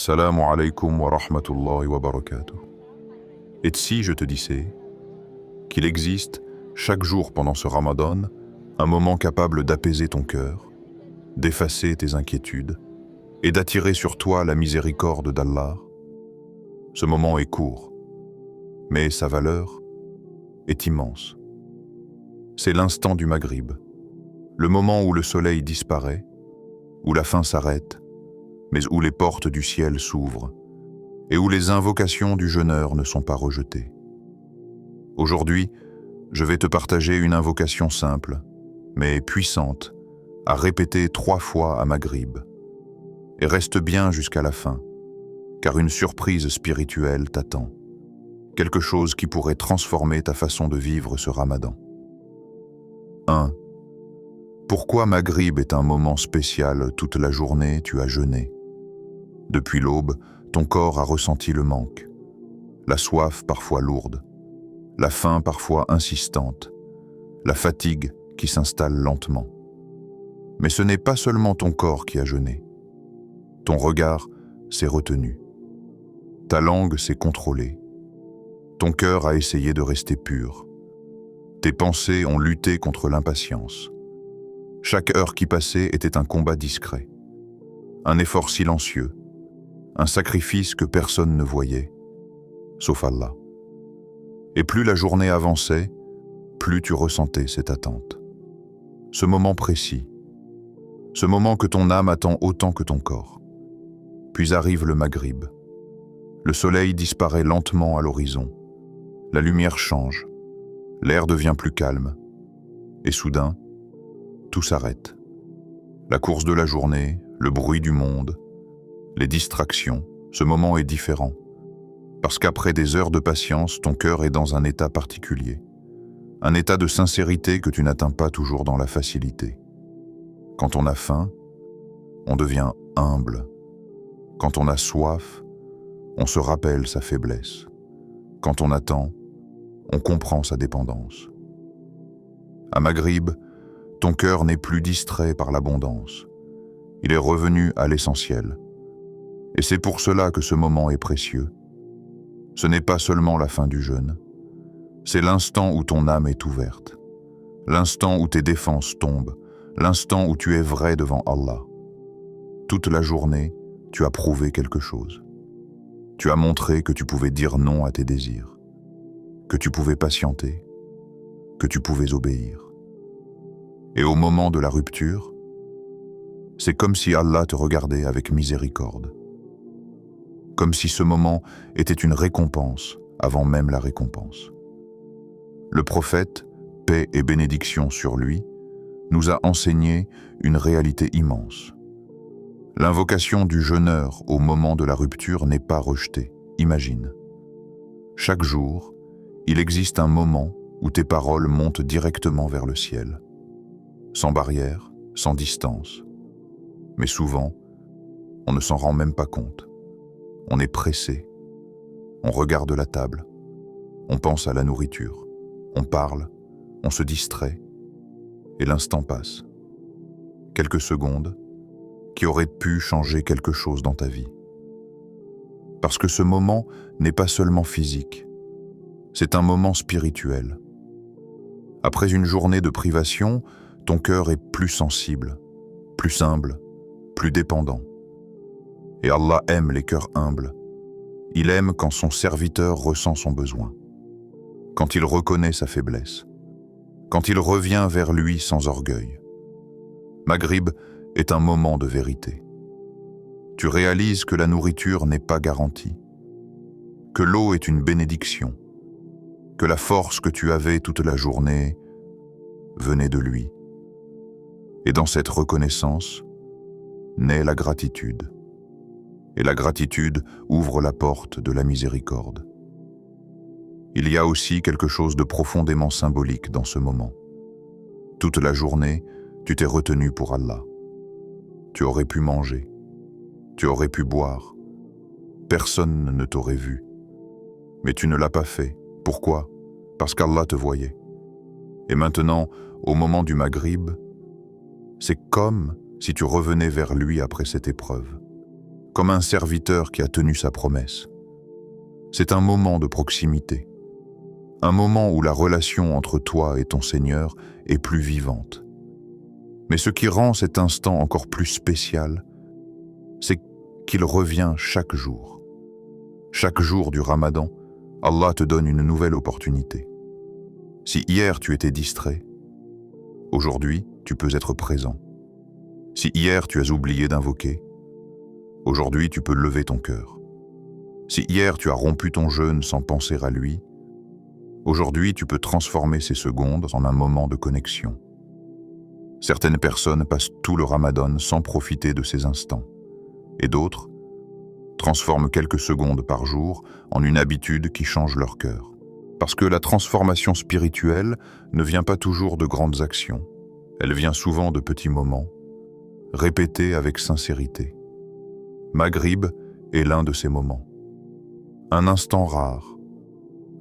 Assalamu alaikum wa rahmatullahi wa barakatuh. Et si je te disais qu'il existe, chaque jour pendant ce Ramadan, un moment capable d'apaiser ton cœur, d'effacer tes inquiétudes et d'attirer sur toi la miséricorde d'Allah? Ce moment est court, mais sa valeur est immense. C'est l'instant du Maghrib, le moment où le soleil disparaît, où la faim s'arrête, mais où les portes du ciel s'ouvrent et où les invocations du jeûneur ne sont pas rejetées. Aujourd'hui, je vais te partager une invocation simple, mais puissante, à répéter 3 fois à Maghrib. Et reste bien jusqu'à la fin, car une surprise spirituelle t'attend, quelque chose qui pourrait transformer ta façon de vivre ce Ramadan. 1. Pourquoi Maghrib est un moment spécial? Toute la journée, tu as jeûné. Depuis l'aube, ton corps a ressenti le manque, la soif parfois lourde, la faim parfois insistante, la fatigue qui s'installe lentement. Mais ce n'est pas seulement ton corps qui a jeûné. Ton regard s'est retenu. Ta langue s'est contrôlée. Ton cœur a essayé de rester pur. Tes pensées ont lutté contre l'impatience. Chaque heure qui passait était un combat discret, un effort silencieux, un sacrifice que personne ne voyait, sauf Allah. Et plus la journée avançait, plus tu ressentais cette attente. Ce moment précis, ce moment que ton âme attend autant que ton corps. Puis arrive le Maghrib. Le soleil disparaît lentement à l'horizon. La lumière change. L'air devient plus calme. Et soudain, tout s'arrête. La course de la journée, le bruit du monde, les distractions, ce moment est différent. Parce qu'après des heures de patience, ton cœur est dans un état particulier. Un état de sincérité que tu n'atteins pas toujours dans la facilité. Quand on a faim, on devient humble. Quand on a soif, on se rappelle sa faiblesse. Quand on attend, on comprend sa dépendance. À Maghrib, ton cœur n'est plus distrait par l'abondance. Il est revenu à l'essentiel. Et c'est pour cela que ce moment est précieux. Ce n'est pas seulement la fin du jeûne, c'est l'instant où ton âme est ouverte, l'instant où tes défenses tombent, l'instant où tu es vrai devant Allah. Toute la journée, tu as prouvé quelque chose. Tu as montré que tu pouvais dire non à tes désirs, que tu pouvais patienter, que tu pouvais obéir. Et au moment de la rupture, c'est comme si Allah te regardait avec miséricorde. Comme si ce moment était une récompense avant même la récompense. Le prophète, paix et bénédiction sur lui, nous a enseigné une réalité immense. L'invocation du jeûneur au moment de la rupture n'est pas rejetée, imagine. Chaque jour, il existe un moment où tes paroles montent directement vers le ciel, sans barrière, sans distance. Mais souvent, on ne s'en rend même pas compte. On est pressé, on regarde la table, on pense à la nourriture, on parle, on se distrait, et l'instant passe. Quelques secondes qui auraient pu changer quelque chose dans ta vie. Parce que ce moment n'est pas seulement physique, c'est un moment spirituel. Après une journée de privation, ton cœur est plus sensible, plus humble, plus dépendant. Et Allah aime les cœurs humbles. Il aime quand son serviteur ressent son besoin, quand il reconnaît sa faiblesse, quand il revient vers lui sans orgueil. Maghrib est un moment de vérité. Tu réalises que la nourriture n'est pas garantie, que l'eau est une bénédiction, que la force que tu avais toute la journée venait de lui. Et dans cette reconnaissance naît la gratitude. Et la gratitude ouvre la porte de la miséricorde. Il y a aussi quelque chose de profondément symbolique dans ce moment. Toute la journée, tu t'es retenu pour Allah. Tu aurais pu manger, tu aurais pu boire, personne ne t'aurait vu. Mais tu ne l'as pas fait. Pourquoi? Parce qu'Allah te voyait. Et maintenant, au moment du Maghrib, c'est comme si tu revenais vers lui après cette épreuve. comme un serviteur qui a tenu sa promesse. C'est un moment de proximité, un moment où la relation entre toi et ton Seigneur est plus vivante. Mais ce qui rend cet instant encore plus spécial, c'est qu'il revient chaque jour. Chaque jour du Ramadan, Allah te donne une nouvelle opportunité. Si hier tu étais distrait, aujourd'hui tu peux être présent. Si hier tu as oublié d'invoquer, aujourd'hui tu peux lever ton cœur. Si hier tu as rompu ton jeûne sans penser à lui, aujourd'hui tu peux transformer ces secondes en un moment de connexion. Certaines personnes passent tout le Ramadan sans profiter de ces instants, et d'autres transforment quelques secondes par jour en une habitude qui change leur cœur. Parce que la transformation spirituelle ne vient pas toujours de grandes actions, elle vient souvent de petits moments, répétés avec sincérité. Maghrib est l'un de ces moments. Un instant rare,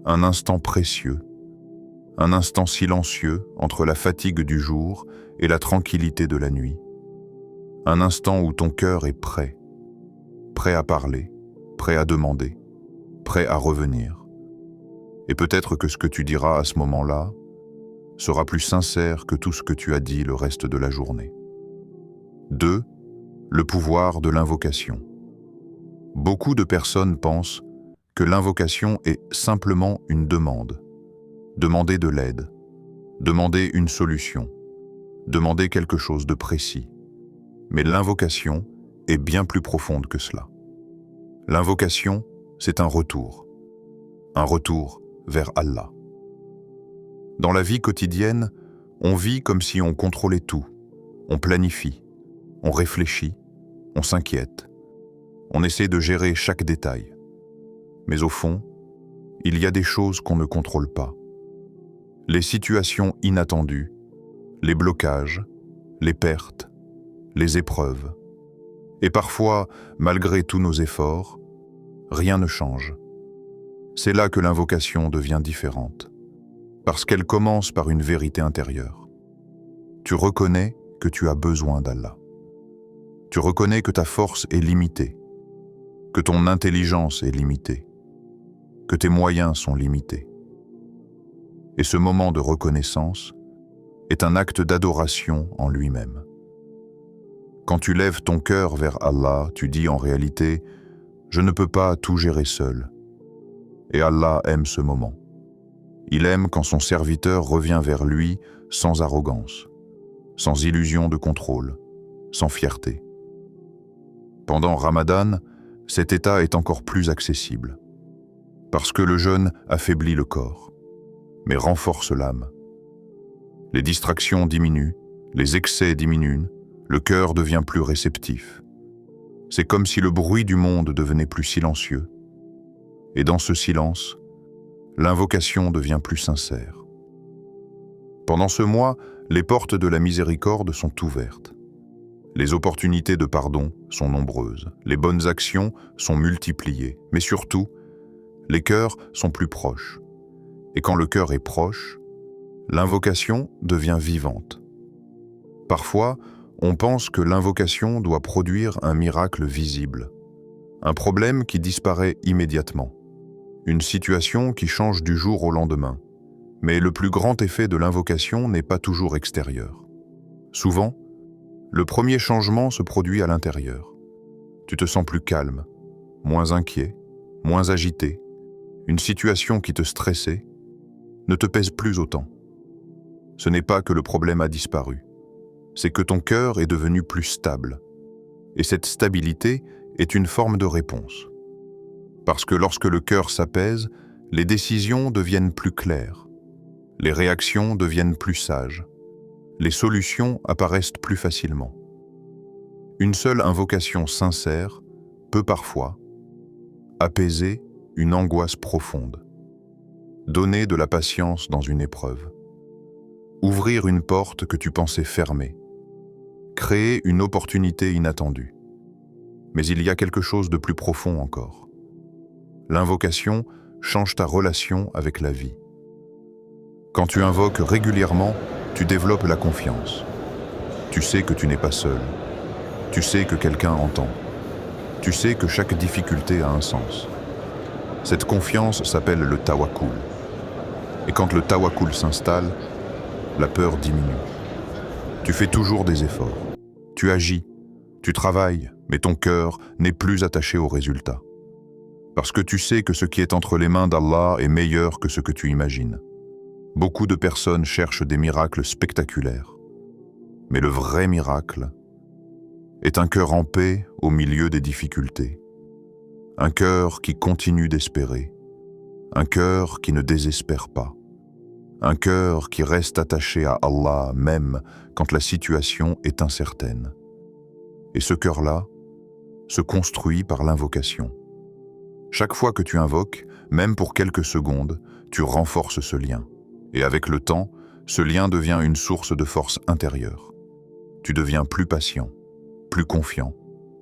un instant précieux, un instant silencieux entre la fatigue du jour et la tranquillité de la nuit. Un instant où ton cœur est prêt, prêt à parler, prêt à demander, prêt à revenir. Et peut-être que ce que tu diras à ce moment-là sera plus sincère que tout ce que tu as dit le reste de la journée. 2. Le pouvoir de l'invocation. Beaucoup de personnes pensent que l'invocation est simplement une demande. Demander de l'aide, demander une solution, demander quelque chose de précis. Mais l'invocation est bien plus profonde que cela. L'invocation, c'est un retour vers Allah. Dans la vie quotidienne, on vit comme si on contrôlait tout. On planifie, on réfléchit, on s'inquiète, on essaie de gérer chaque détail. Mais au fond, il y a des choses qu'on ne contrôle pas. Les situations inattendues, les blocages, les pertes, les épreuves. Et parfois, malgré tous nos efforts, rien ne change. C'est là que l'invocation devient différente, parce qu'elle commence par une vérité intérieure. Tu reconnais que tu as besoin d'Allah. Tu reconnais que ta force est limitée, que ton intelligence est limitée, que tes moyens sont limités. Et ce moment de reconnaissance est un acte d'adoration en lui-même. Quand tu lèves ton cœur vers Allah, tu dis en réalité « Je ne peux pas tout gérer seul ». Et Allah aime ce moment. Il aime quand son serviteur revient vers lui sans arrogance, sans illusion de contrôle, sans fierté. Pendant Ramadan, cet état est encore plus accessible, parce que le jeûne affaiblit le corps, mais renforce l'âme. Les distractions diminuent, les excès diminuent, le cœur devient plus réceptif. C'est comme si le bruit du monde devenait plus silencieux. Et dans ce silence, l'invocation devient plus sincère. Pendant ce mois, les portes de la miséricorde sont ouvertes. Les opportunités de pardon sont nombreuses, les bonnes actions sont multipliées, mais surtout, les cœurs sont plus proches. Et quand le cœur est proche, l'invocation devient vivante. Parfois, on pense que l'invocation doit produire un miracle visible, un problème qui disparaît immédiatement, une situation qui change du jour au lendemain. Mais le plus grand effet de l'invocation n'est pas toujours extérieur. Souvent, le premier changement se produit à l'intérieur. Tu te sens plus calme, moins inquiet, moins agité. Une situation qui te stressait ne te pèse plus autant. Ce n'est pas que le problème a disparu, c'est que ton cœur est devenu plus stable. Et cette stabilité est une forme de réponse. Parce que lorsque le cœur s'apaise, les décisions deviennent plus claires, les réactions deviennent plus sages, les solutions apparaissent plus facilement. Une seule invocation sincère peut parfois apaiser une angoisse profonde, donner de la patience dans une épreuve, ouvrir une porte que tu pensais fermée, créer une opportunité inattendue. Mais il y a quelque chose de plus profond encore. L'invocation change ta relation avec la vie. Quand tu invoques régulièrement, tu développes la confiance. Tu sais que tu n'es pas seul. Tu sais que quelqu'un entend. Tu Tu sais que chaque difficulté a un sens. Cette confiance s'appelle le tawakkul. Et quand le tawakkul s'installe, la peur diminue. Tu fais toujours des efforts. Tu agis, tu travailles, mais ton cœur n'est plus attaché au résultat. Parce que tu sais que ce qui est entre les mains d'Allah est meilleur que ce que tu imagines. Beaucoup de personnes cherchent des miracles spectaculaires. Mais le vrai miracle est un cœur en paix au milieu des difficultés. Un cœur qui continue d'espérer. Un cœur qui ne désespère pas. Un cœur qui reste attaché à Allah même quand la situation est incertaine. Et ce cœur-là se construit par l'invocation. Chaque fois que tu invoques, même pour quelques secondes, tu renforces ce lien. Et avec le temps, ce lien devient une source de force intérieure. Tu deviens plus patient, plus confiant,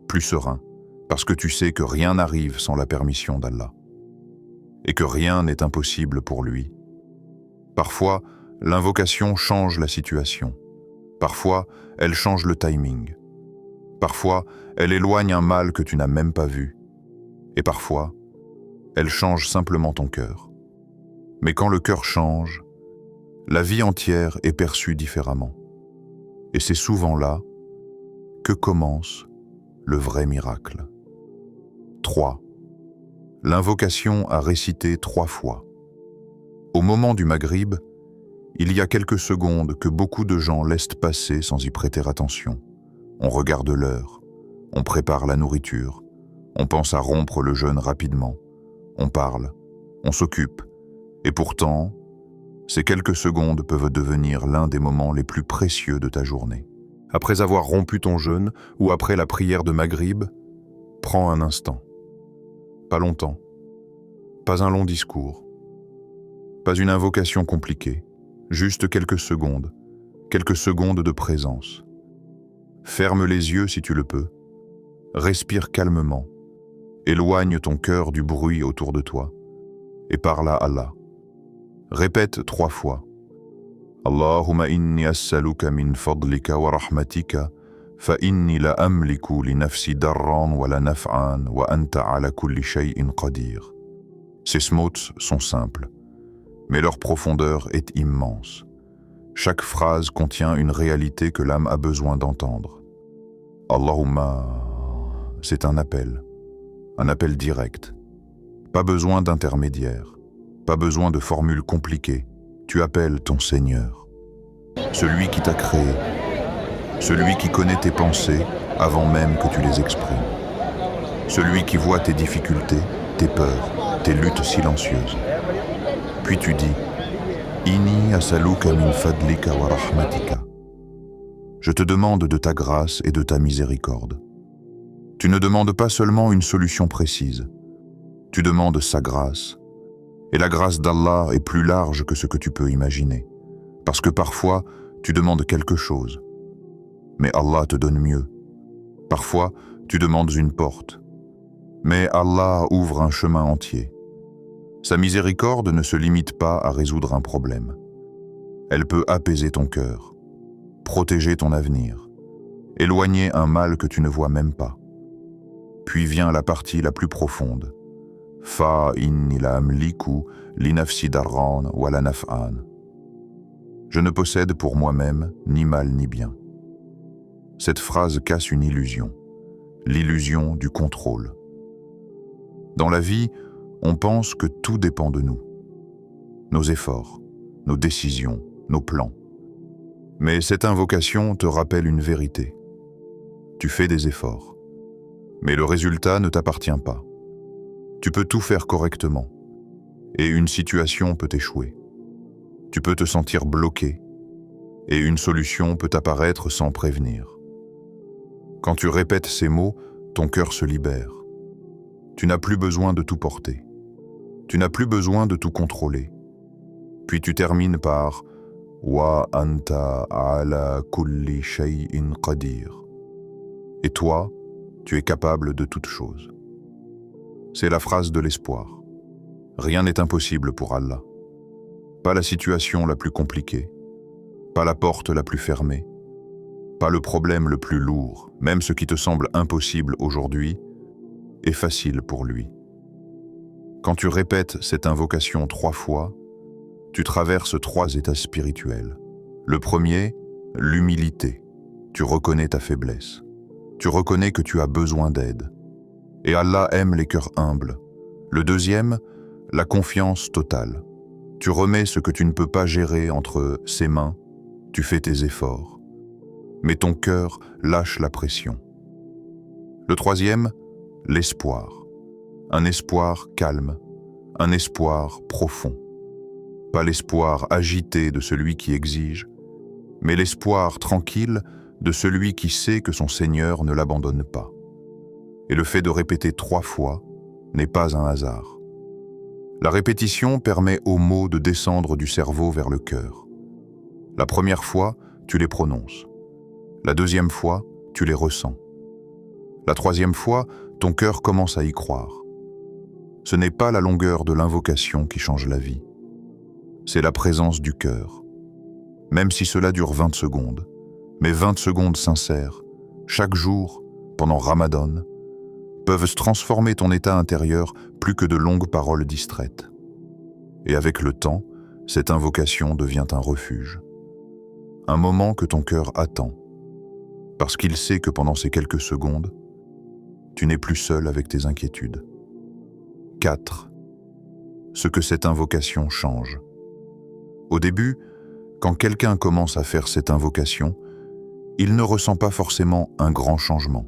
plus serein, parce que tu sais que rien n'arrive sans la permission d'Allah. Et que rien n'est impossible pour lui. Parfois, l'invocation change la situation. Parfois, elle change le timing. Parfois, elle éloigne un mal que tu n'as même pas vu. Et parfois, elle change simplement ton cœur. Mais quand le cœur change, la vie entière est perçue différemment. Et c'est souvent là que commence le vrai miracle. 3. L'invocation à réciter 3 fois. Au moment du Maghrib, il y a quelques secondes que beaucoup de gens laissent passer sans y prêter attention. On regarde l'heure, on prépare la nourriture, on pense à rompre le jeûne rapidement, on parle, on s'occupe, et pourtant, ces quelques secondes peuvent devenir l'un des moments les plus précieux de ta journée. Après avoir rompu ton jeûne ou après la prière de Maghrib, prends un instant. Pas longtemps, pas un long discours, pas une invocation compliquée, juste quelques secondes de présence. Ferme les yeux si tu le peux, respire calmement, éloigne ton cœur du bruit autour de toi et parle à Allah. Répète 3 fois. Allahumma inni as'aluka min fadlika wa rahmatika fa inni la amliku li nafsi darran wa la naf'an wa anta ala kulli shay'in qadir. Ces smots sont simples, mais leur profondeur est immense. Chaque phrase contient une réalité que l'âme a besoin d'entendre. Allahumma, c'est un appel direct. Pas besoin d'intermédiaire, pas besoin de formules compliquées. Tu appelles ton Seigneur, celui qui t'a créé, celui qui connaît tes pensées avant même que tu les exprimes, celui qui voit tes difficultés, tes peurs, tes luttes silencieuses. Puis tu dis « Inni asaluka min fadlika wa rahmatika » Je te demande de ta grâce et de ta miséricorde. Tu ne demandes pas seulement une solution précise, tu demandes sa grâce. Et la grâce d'Allah est plus large que ce que tu peux imaginer. Parce que parfois, tu demandes quelque chose, mais Allah te donne mieux. Parfois, tu demandes une porte, mais Allah ouvre un chemin entier. Sa miséricorde ne se limite pas à résoudre un problème. Elle peut apaiser ton cœur, protéger ton avenir, éloigner un mal que tu ne vois même pas. Puis vient la partie la plus profonde. Fa inni la amliku li nafsi darran wa la naf'an. Je ne possède pour moi-même ni mal ni bien. Cette phrase casse une illusion, l'illusion du contrôle. Dans la vie, on pense que tout dépend de nous. Nos efforts, nos décisions, nos plans. Mais cette invocation te rappelle une vérité. Tu fais des efforts, mais le résultat ne t'appartient pas. Tu peux tout faire correctement, et une situation peut échouer. Tu peux te sentir bloqué, et une solution peut apparaître sans prévenir. Quand tu répètes ces mots, ton cœur se libère. Tu n'as plus besoin de tout porter. Tu n'as plus besoin de tout contrôler. Puis tu termines par « Wa anta ala kulli shay'in qadir » et toi, tu es capable de toute chose. C'est la phrase de l'espoir. Rien n'est impossible pour Allah. Pas la situation la plus compliquée, pas la porte la plus fermée, pas le problème le plus lourd, même ce qui te semble impossible aujourd'hui, est facile pour lui. Quand tu répètes cette invocation 3 fois, tu traverses 3 états spirituels. Le premier, l'humilité. Tu reconnais ta faiblesse. Tu reconnais que tu as besoin d'aide. Et Allah aime les cœurs humbles. Le deuxième, la confiance totale. Tu remets ce que tu ne peux pas gérer entre ses mains, tu fais tes efforts. Mais ton cœur lâche la pression. Le troisième, l'espoir. Un espoir calme, un espoir profond. Pas l'espoir agité de celui qui exige, mais l'espoir tranquille de celui qui sait que son Seigneur ne l'abandonne pas. Et le fait de répéter 3 fois n'est pas un hasard. La répétition permet aux mots de descendre du cerveau vers le cœur. La première fois, tu les prononces. La deuxième fois, tu les ressens. La troisième fois, ton cœur commence à y croire. Ce n'est pas la longueur de l'invocation qui change la vie. C'est la présence du cœur. Même si cela dure 20 secondes, mais 20 secondes sincères, chaque jour, pendant Ramadan, peuvent transformer ton état intérieur plus que de longues paroles distraites. Et avec le temps, cette invocation devient un refuge. Un moment que ton cœur attend, parce qu'il sait que pendant ces quelques secondes, tu n'es plus seul avec tes inquiétudes. 4. Ce que cette invocation change. Au début, quand quelqu'un commence à faire cette invocation, il ne ressent pas forcément un grand changement.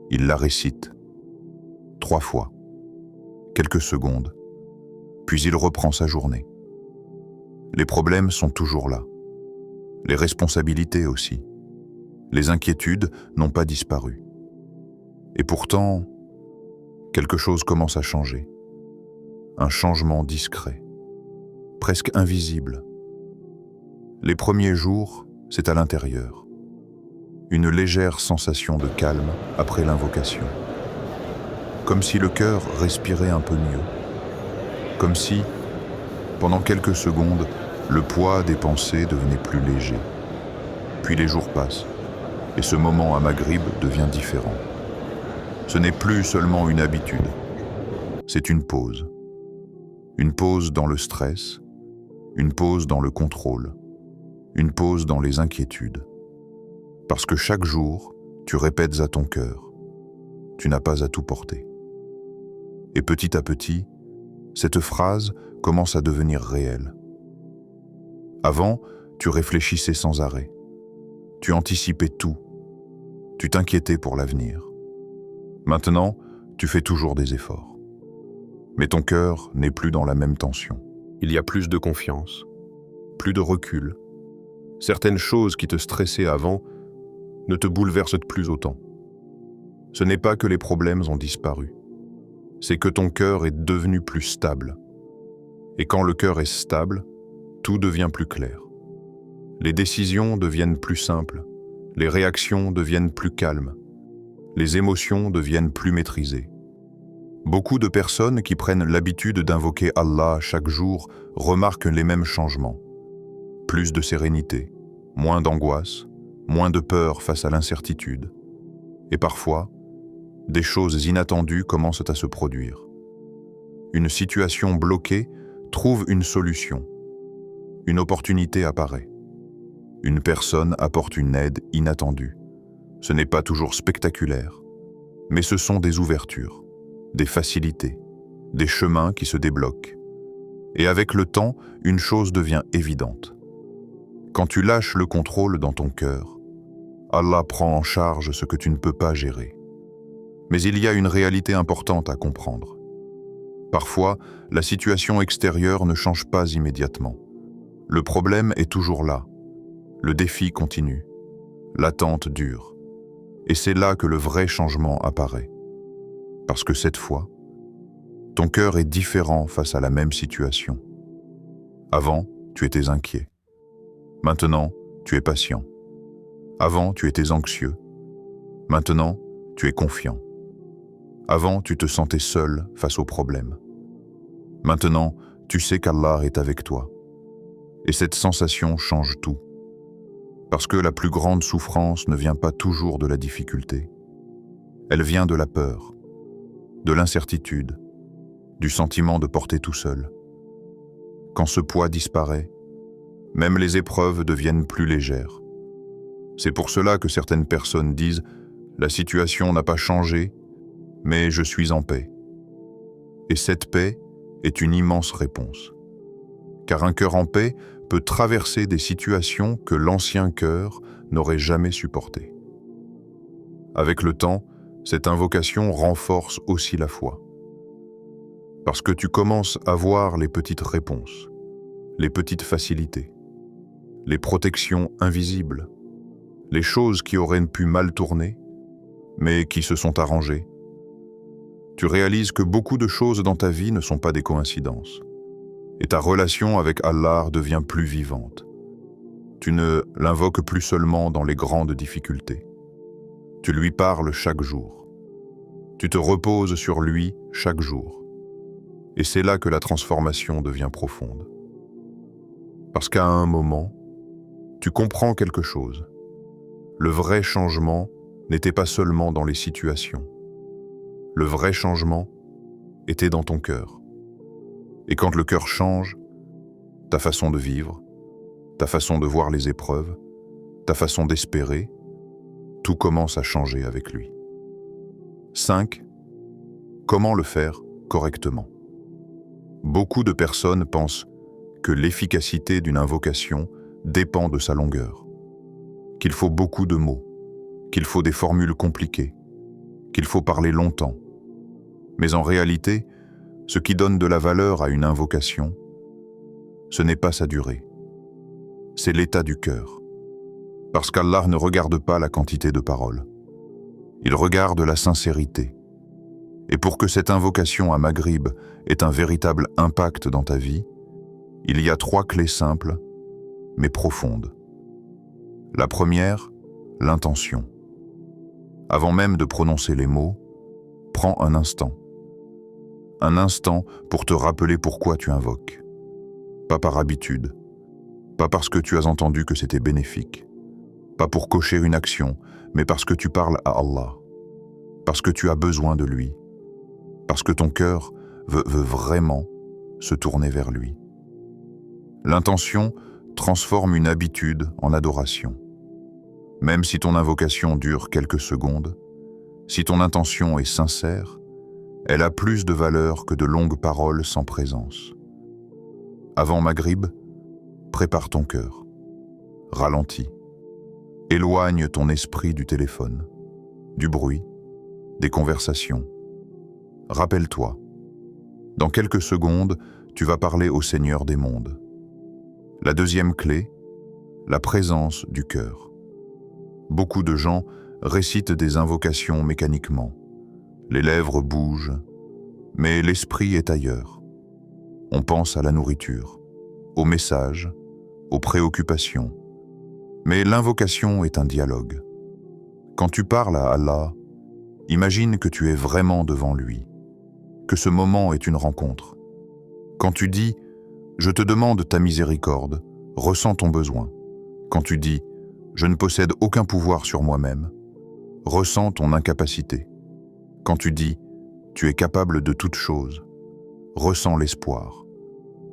Il la récite 3 fois, quelques secondes, puis il reprend sa journée. Les problèmes sont toujours là, les responsabilités aussi. Les inquiétudes n'ont pas disparu. Et pourtant, quelque chose commence à changer. Un changement discret, presque invisible. Les premiers jours, c'est à l'intérieur. Une légère sensation de calme après l'invocation. Comme si le cœur respirait un peu mieux. Comme si, pendant quelques secondes, le poids des pensées devenait plus léger. Puis les jours passent, et ce moment à Maghrib devient différent. Ce n'est plus seulement une habitude, c'est une pause. Une pause dans le stress, une pause dans le contrôle, une pause dans les inquiétudes. Parce que chaque jour, tu répètes à ton cœur, tu n'as pas à tout porter. Et petit à petit, cette phrase commence à devenir réelle. Avant, tu réfléchissais sans arrêt. Tu anticipais tout. Tu t'inquiétais pour l'avenir. Maintenant, tu fais toujours des efforts. Mais ton cœur n'est plus dans la même tension. Il y a plus de confiance, plus de recul. Certaines choses qui te stressaient avant ne te bouleversent plus autant. Ce n'est pas que les problèmes ont disparu. C'est que ton cœur est devenu plus stable. Et quand le cœur est stable, tout devient plus clair. Les décisions deviennent plus simples, les réactions deviennent plus calmes, les émotions deviennent plus maîtrisées. Beaucoup de personnes qui prennent l'habitude d'invoquer Allah chaque jour remarquent les mêmes changements. Plus de sérénité, moins d'angoisse, moins de peur face à l'incertitude. Et parfois, des choses inattendues commencent à se produire. Une situation bloquée trouve une solution. Une opportunité apparaît. Une personne apporte une aide inattendue. Ce n'est pas toujours spectaculaire, mais ce sont des ouvertures, des facilités, des chemins qui se débloquent. Et avec le temps, une chose devient évidente. Quand tu lâches le contrôle dans ton cœur, Allah prend en charge ce que tu ne peux pas gérer. Mais il y a une réalité importante à comprendre. Parfois, la situation extérieure ne change pas immédiatement. Le problème est toujours là. Le défi continue. L'attente dure. Et c'est là que le vrai changement apparaît. Parce que cette fois, ton cœur est différent face à la même situation. Avant, tu étais inquiet. Maintenant, tu es patient. Avant, tu étais anxieux. Maintenant, tu es confiant. Avant, tu te sentais seul face aux problèmes. Maintenant, tu sais qu'Allah est avec toi. Et cette sensation change tout. Parce que la plus grande souffrance ne vient pas toujours de la difficulté. Elle vient de la peur, de l'incertitude, du sentiment de porter tout seul. Quand ce poids disparaît, même les épreuves deviennent plus légères. C'est pour cela que certaines personnes disent « La situation n'a pas changé, mais je suis en paix ». Et cette paix est une immense réponse. Car un cœur en paix peut traverser des situations que l'ancien cœur n'aurait jamais supportées. Avec le temps, cette invocation renforce aussi la foi. Parce que tu commences à voir les petites réponses, les petites facilités, les protections invisibles, les choses qui auraient pu mal tourner, mais qui se sont arrangées. Tu réalises que beaucoup de choses dans ta vie ne sont pas des coïncidences, et ta relation avec Allah devient plus vivante. Tu ne l'invoques plus seulement dans les grandes difficultés. Tu lui parles chaque jour. Tu te reposes sur lui chaque jour. Et c'est là que la transformation devient profonde. Parce qu'à un moment, tu comprends quelque chose. Le vrai changement n'était pas seulement dans les situations. Le vrai changement était dans ton cœur. Et quand le cœur change, ta façon de vivre, ta façon de voir les épreuves, ta façon d'espérer, tout commence à changer avec lui. 5. Comment le faire correctement? Beaucoup de personnes pensent que l'efficacité d'une invocation dépend de sa longueur, qu'il faut beaucoup de mots, qu'il faut des formules compliquées, qu'il faut parler longtemps. Mais en réalité, ce qui donne de la valeur à une invocation, ce n'est pas sa durée, c'est l'état du cœur. Parce qu'Allah ne regarde pas la quantité de paroles, il regarde la sincérité. Et pour que cette invocation à Maghrib ait un véritable impact dans ta vie, il y a 3 clés simples, mais profondes. La première, l'intention. Avant même de prononcer les mots, prends un instant. Un instant pour te rappeler pourquoi tu invoques. Pas par habitude, pas parce que tu as entendu que c'était bénéfique, pas pour cocher une action, mais parce que tu parles à Allah, parce que tu as besoin de lui, parce que ton cœur veut vraiment se tourner vers lui. L'intention transforme une habitude en adoration. Même si ton invocation dure quelques secondes, si ton intention est sincère, elle a plus de valeur que de longues paroles sans présence. Avant Maghrib, prépare ton cœur. Ralentis. Éloigne ton esprit du téléphone, du bruit, des conversations. Rappelle-toi, dans quelques secondes, tu vas parler au Seigneur des mondes. La deuxième clé, la présence du cœur. Beaucoup de gens récitent des invocations mécaniquement. Les lèvres bougent, mais l'esprit est ailleurs. On pense à la nourriture, aux messages, aux préoccupations. Mais l'invocation est un dialogue. Quand tu parles à Allah, imagine que tu es vraiment devant lui, que ce moment est une rencontre. Quand tu dis « Je te demande ta miséricorde », ressens ton besoin. Quand tu dis « Je ne possède aucun pouvoir sur moi-même », ressens ton incapacité. Quand tu dis « Tu es capable de toute chose », ressens l'espoir.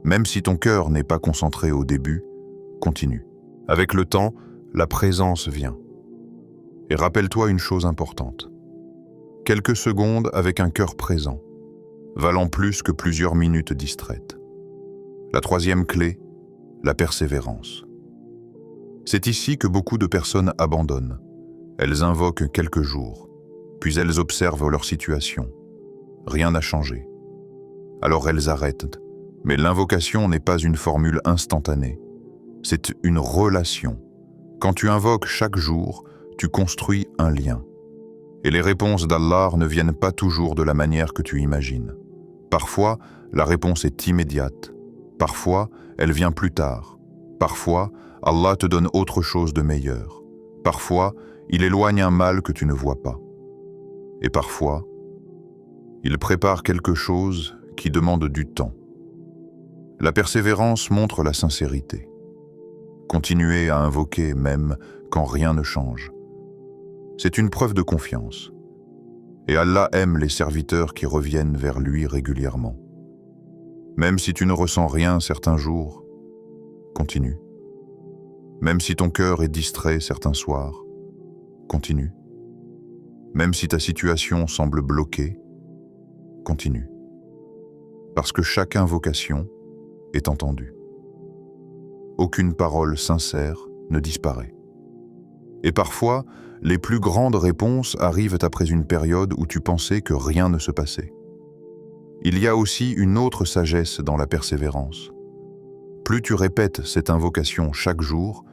Même si ton cœur n'est pas concentré au début, continue. Avec le temps, la présence vient. Et rappelle-toi une chose importante. Quelques secondes avec un cœur présent, valant plus que plusieurs minutes distraites. La troisième clé, la persévérance. C'est ici que beaucoup de personnes abandonnent. Elles invoquent quelques jours, puis elles observent leur situation. Rien n'a changé. Alors elles arrêtent. Mais l'invocation n'est pas une formule instantanée. C'est une relation. Quand tu invoques chaque jour, tu construis un lien. Et les réponses d'Allah ne viennent pas toujours de la manière que tu imagines. Parfois, la réponse est immédiate. Parfois, elle vient plus tard. Parfois, Allah te donne autre chose de meilleur. Parfois, il éloigne un mal que tu ne vois pas. Et parfois, il prépare quelque chose qui demande du temps. La persévérance montre la sincérité. Continuer à invoquer même quand rien ne change. C'est une preuve de confiance. Et Allah aime les serviteurs qui reviennent vers lui régulièrement. Même si tu ne ressens rien certains jours, continue. Même si ton cœur est distrait certains soirs, continue. Même si ta situation semble bloquée, continue. Parce que chaque invocation est entendue. Aucune parole sincère ne disparaît. Et parfois, les plus grandes réponses arrivent après une période où tu pensais que rien ne se passait. Il y a aussi une autre sagesse dans la persévérance. Plus tu répètes cette invocation chaque jour,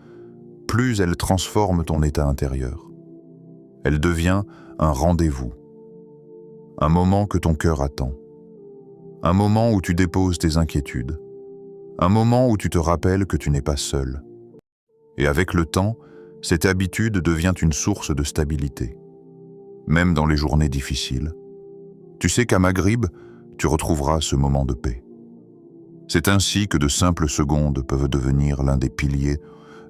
plus elle transforme ton état intérieur. Elle devient un rendez-vous, un moment que ton cœur attend, un moment où tu déposes tes inquiétudes, un moment où tu te rappelles que tu n'es pas seul. Et avec le temps, cette habitude devient une source de stabilité. Même dans les journées difficiles, tu sais qu'à Maghrib, tu retrouveras ce moment de paix. C'est ainsi que de simples secondes peuvent devenir l'un des piliers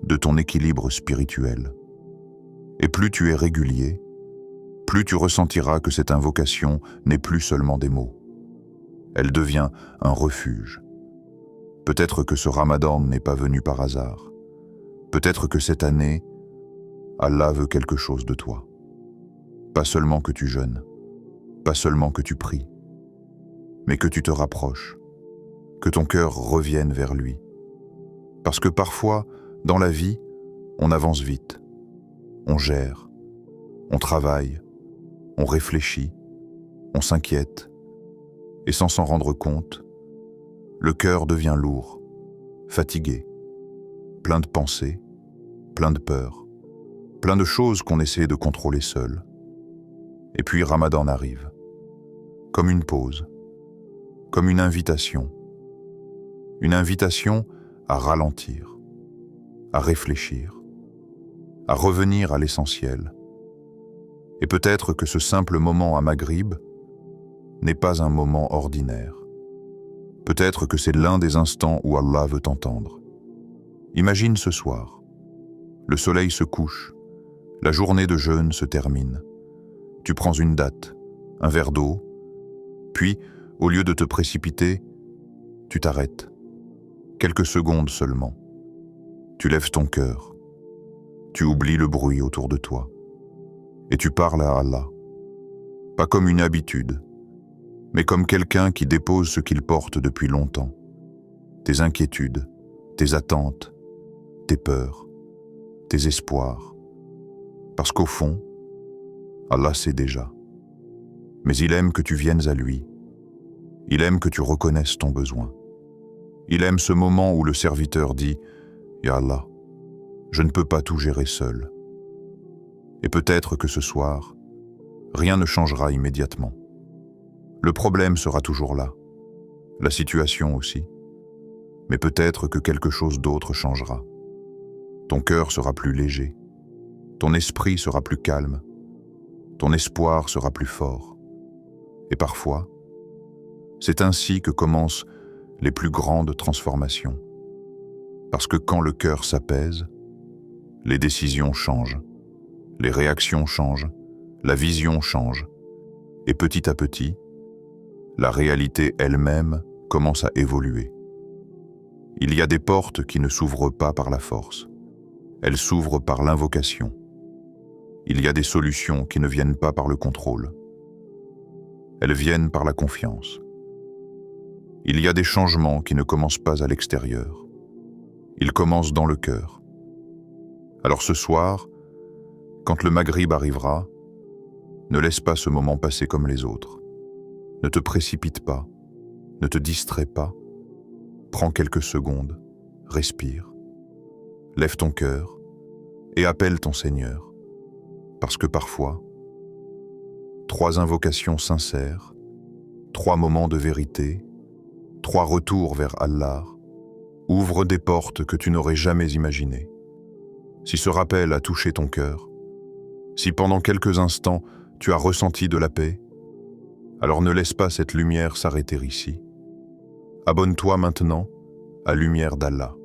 de ton équilibre spirituel. Et plus tu es régulier, plus tu ressentiras que cette invocation n'est plus seulement des mots. Elle devient un refuge. Peut-être que ce Ramadan n'est pas venu par hasard. Peut-être que cette année, Allah veut quelque chose de toi. Pas seulement que tu jeûnes, pas seulement que tu pries, mais que tu te rapproches, que ton cœur revienne vers lui. Parce que parfois, dans la vie, on avance vite, on gère, on travaille, on réfléchit, on s'inquiète, et sans s'en rendre compte, le cœur devient lourd, fatigué, plein de pensées, plein de peurs, plein de choses qu'on essaie de contrôler seul. Et puis Ramadan arrive, comme une pause, comme une invitation à ralentir, à réfléchir, à revenir à l'essentiel. Et peut-être que ce simple moment à Maghrib n'est pas un moment ordinaire. Peut-être que c'est l'un des instants où Allah veut t'entendre. Imagine ce soir, le soleil se couche, la journée de jeûne se termine. Tu prends une date, un verre d'eau, puis, au lieu de te précipiter, tu t'arrêtes. Quelques secondes seulement. Tu lèves ton cœur. Tu oublies le bruit autour de toi. Et tu parles à Allah. Pas comme une habitude, mais comme quelqu'un qui dépose ce qu'il porte depuis longtemps. Tes inquiétudes, tes attentes, tes peurs, tes espoirs. Parce qu'au fond, Allah sait déjà. Mais il aime que tu viennes à lui. Il aime que tu reconnaisses ton besoin. Il aime ce moment où le serviteur dit « Ya Allah, je ne peux pas tout gérer seul. » Et peut-être que ce soir, rien ne changera immédiatement. Le problème sera toujours là, la situation aussi. Mais peut-être que quelque chose d'autre changera. Ton cœur sera plus léger, ton esprit sera plus calme, ton espoir sera plus fort. Et parfois, c'est ainsi que commencent les plus grandes transformations. Parce que quand le cœur s'apaise, les décisions changent, les réactions changent, la vision change, et petit à petit, la réalité elle-même commence à évoluer. Il y a des portes qui ne s'ouvrent pas par la force, elles s'ouvrent par l'invocation. Il y a des solutions qui ne viennent pas par le contrôle, elles viennent par la confiance. Il y a des changements qui ne commencent pas à l'extérieur, ils commencent dans le cœur. Alors ce soir, quand le Maghrib arrivera, ne laisse pas ce moment passer comme les autres. Ne te précipite pas, ne te distrais pas. Prends quelques secondes, respire. Lève ton cœur et appelle ton Seigneur. Parce que parfois, 3 invocations sincères, 3 moments de vérité, 3 retours vers Allah ouvrent des portes que tu n'aurais jamais imaginées. Si ce rappel a touché ton cœur, si pendant quelques instants tu as ressenti de la paix, alors ne laisse pas cette lumière s'arrêter ici. Abonne-toi maintenant à Lumière d'Allah.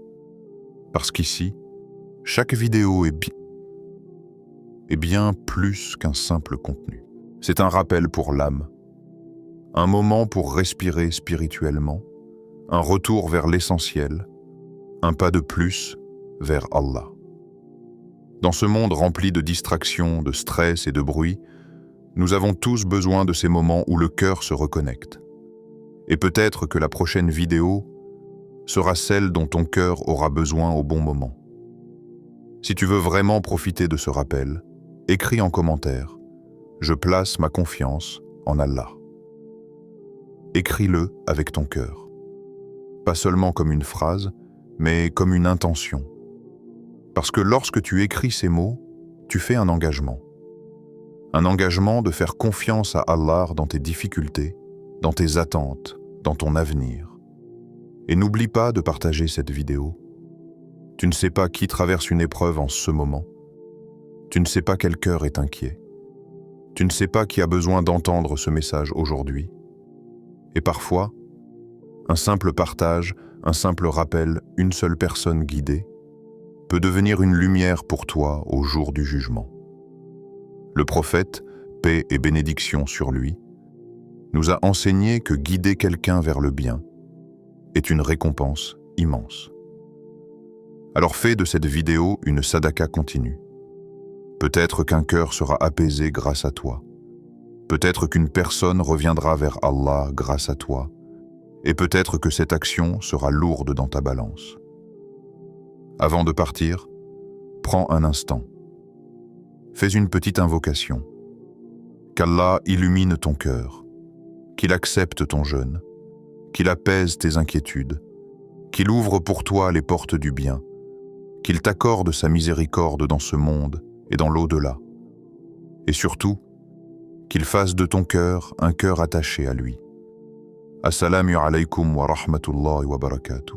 Parce qu'ici, chaque vidéo est bien plus qu'un simple contenu. C'est un rappel pour l'âme, un moment pour respirer spirituellement, un retour vers l'essentiel, un pas de plus vers Allah. Dans ce monde rempli de distractions, de stress et de bruit, nous avons tous besoin de ces moments où le cœur se reconnecte. Et peut-être que la prochaine vidéo sera celle dont ton cœur aura besoin au bon moment. Si tu veux vraiment profiter de ce rappel, écris en commentaire « Je place ma confiance en Allah ». Écris-le avec ton cœur. Pas seulement comme une phrase, mais comme une intention. Parce que lorsque tu écris ces mots, tu fais un engagement. Un engagement de faire confiance à Allah dans tes difficultés, dans tes attentes, dans ton avenir. Et n'oublie pas de partager cette vidéo. Tu ne sais pas qui traverse une épreuve en ce moment. Tu ne sais pas quel cœur est inquiet. Tu ne sais pas qui a besoin d'entendre ce message aujourd'hui. Et parfois, un simple partage, un simple rappel, une seule personne guidée, peut devenir une lumière pour toi au jour du jugement. Le prophète, paix et bénédiction sur lui, nous a enseigné que guider quelqu'un vers le bien est une récompense immense. Alors fais de cette vidéo une sadaka continue. Peut-être qu'un cœur sera apaisé grâce à toi. Peut-être qu'une personne reviendra vers Allah grâce à toi. Et peut-être que cette action sera lourde dans ta balance. Avant de partir, prends un instant. Fais une petite invocation. Qu'Allah illumine ton cœur, qu'il accepte ton jeûne, qu'il apaise tes inquiétudes, qu'il ouvre pour toi les portes du bien, qu'il t'accorde sa miséricorde dans ce monde et dans l'au-delà. Et surtout, qu'il fasse de ton cœur un cœur attaché à lui. Assalamu alaykum wa rahmatullahi wa barakatuh.